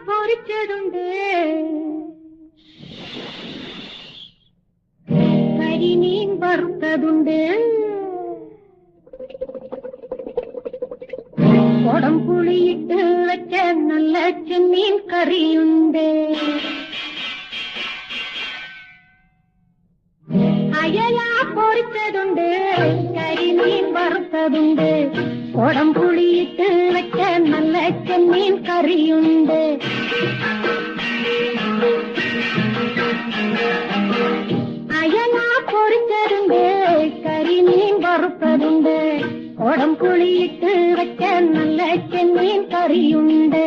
പൊരിച്ചതുണ്ട്, കരിമീൻ വറുത്തതുണ്ട്, കൊടംപുളിയിട്ട് വെച്ച നല്ല ചെമ്മീൻ കറിയുണ്ട്, അയല പൊരിച്ചതുണ്ട്, കരിമീൻ വറുത്തതുണ്ട്, കൊടംപുളിയിട്ട് വെച്ച നല്ല ചെമ്മീൻ കറിയുണ്ട്, അയല പൊരിച്ചതുണ്ട്, കരിമീൻ വറുത്തതുണ്ട്, കൊടംപുളിയിട്ട് വെച്ച നല്ല ചെമ്മീൻ കറിയുണ്ട്.